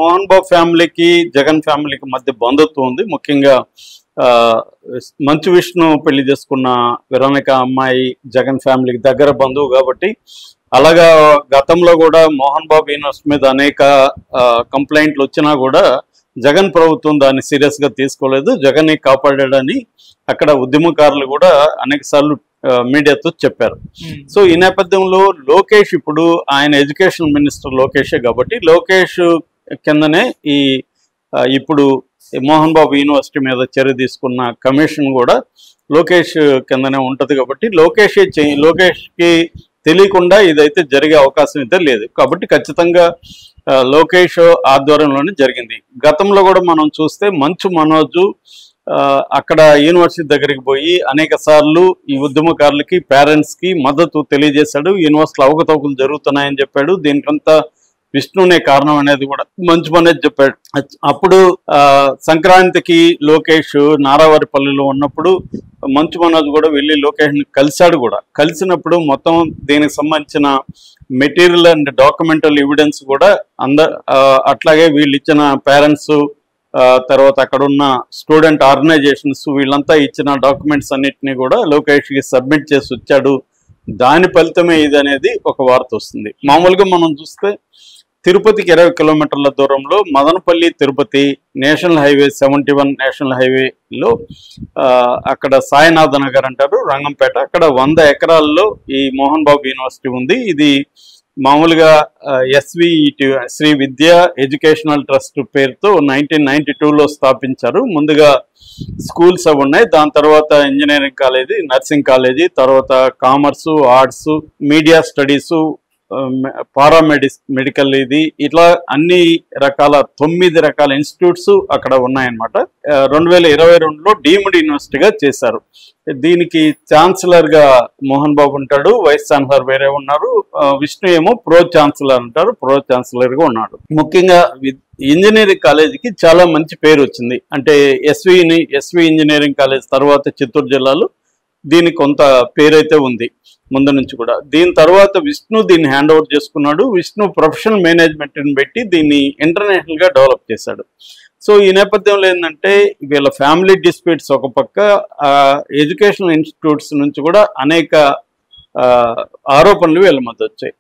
మోహన్ బాబు ఫ్యామిలీకి జగన్ ఫ్యామిలీకి మధ్య బంధుత్వం ఉంది. ముఖ్యంగా మంచు విష్ణు పెళ్లి చేసుకున్న వెరోనిక అమ్మాయి జగన్ ఫ్యామిలీకి దగ్గర బంధువు కాబట్టి, అలాగా గతంలో కూడా మోహన్ బాబు యూనివర్సిటీ మీద అనేక కంప్లైంట్లు వచ్చినా కూడా జగన్ ప్రభుత్వం దాన్ని సీరియస్ గా తీసుకోలేదు. జగన్ ని కాపాడాడని అక్కడ ఉద్యమకారులు కూడా అనేక సార్లు మీడియాతో చెప్పారు. సో ఈ నేపథ్యంలో లోకేష్, ఇప్పుడు ఆయన ఎడ్యుకేషన్ మినిస్టర్ లోకేషే కాబట్టి, లోకేష్ కిందనే ఇప్పుడు మోహన్ బాబు యూనివర్సిటీ మీద చర్య తీసుకున్న కమిషన్ కూడా లోకేష్ కిందనే ఉంటది కాబట్టి, లోకేష్కి తెలియకుండా ఇదైతే జరిగే అవకాశం అయితే లేదు. కాబట్టి ఖచ్చితంగా లోకేష్ ఆధ్వర్యంలోనే జరిగింది. గతంలో కూడా మనం చూస్తే మంచు మనోజు అక్కడ యూనివర్సిటీ దగ్గరికి పోయి అనేక సార్లు ఈ ఉద్యమకారులకి, పేరెంట్స్ కి మద్దతు తెలియజేశాడు. యూనివర్సిటీలో అవకతవకలు జరుగుతున్నాయని చెప్పాడు. దీనికంతా విష్ణునే కారణం అనేది కూడా మంచు మనోజ్ చెప్పాడు. అప్పుడు సంక్రాంతికి లోకేష్ నారావారిపల్లిలో ఉన్నప్పుడు మంచు మనోజ్ కూడా వెళ్ళి లోకేష్ని కలిశాడు కూడా. కలిసినప్పుడు మొత్తం దీనికి సంబంధించిన మెటీరియల్ అండ్ డాక్యుమెంటల్ ఎవిడెన్స్ కూడా అట్లాగే వీళ్ళు ఇచ్చిన పేరెంట్స్, తర్వాత అక్కడ ఉన్న స్టూడెంట్ ఆర్గనైజేషన్స్ వీళ్ళంతా ఇచ్చిన డాక్యుమెంట్స్ అన్నిటినీ కూడా లోకేష్కి సబ్మిట్ చేసి వచ్చాడు. దాని ఫలితమే ఇది అనేది ఒక వార్త వస్తుంది. మామూలుగా మనం చూస్తే తిరుపతికి 20 కిలోమీటర్ల దూరంలో Madanapalle Tirupati national highway 71 national హైవేలో అక్కడ సాయినాథ నగర్ అంటారు, రంగంపేట, అక్కడ 100 ఎకరాల్లో ఈ మోహన్ బాబు యూనివర్సిటీ ఉంది. ఇది మామూలుగా SVET శ్రీ విద్యా ఎడ్యుకేషనల్ ట్రస్ట్ పేరుతో 1992లో స్థాపించారు. ముందుగా స్కూల్స్ అవి ఉన్నాయి, దాని తర్వాత ఇంజనీరింగ్ కాలేజీ, నర్సింగ్ కాలేజీ, తర్వాత commerce, arts, media studies, medical, ఇట్లా అన్ని రకాల 9 రకాల ఇన్స్టిట్యూట్స్ అక్కడ ఉన్నాయన్నమాట. 2022లో డీమ్డ్ యూనివర్సిటీగా చేశారు. దీనికి ఛాన్సలర్ గా మోహన్ బాబు ఉంటాడు, వైస్ ఛాన్సలర్ వేరే ఉన్నారు, విష్ణు ఏమో ప్రో ఛాన్సలర్ అంటారు, ప్రో ఛాన్సలర్ గా ఉన్నాడు. ముఖ్యంగా ఇంజనీరింగ్ కాలేజీకి చాలా మంచి పేరు వచ్చింది. అంటే ఎస్వి ఇంజనీరింగ్ కాలేజ్ తర్వాత చిత్తూరు జిల్లాలో దీనికి కొంత పేరైతే ఉంది ముందు నుంచి కూడా. దీని తర్వాత విష్ణు దీన్ని హ్యాండ్ ఓవర్ చేసుకున్నాడు. విష్ణు ప్రొఫెషనల్ మేనేజ్మెంట్ని పెట్టి దీన్ని ఇంటర్నేషనల్ గా డెవలప్ చేశాడు. సో ఈ నేపథ్యంలో ఏంటంటే వీళ్ళ ఫ్యామిలీ డిస్ప్యూట్స్ ఒక పక్క, ఎడ్యుకేషనల్ ఇన్స్టిట్యూట్స్ నుంచి కూడా అనేక ఆరోపణలు వీళ్ళ మధ్య వచ్చాయి.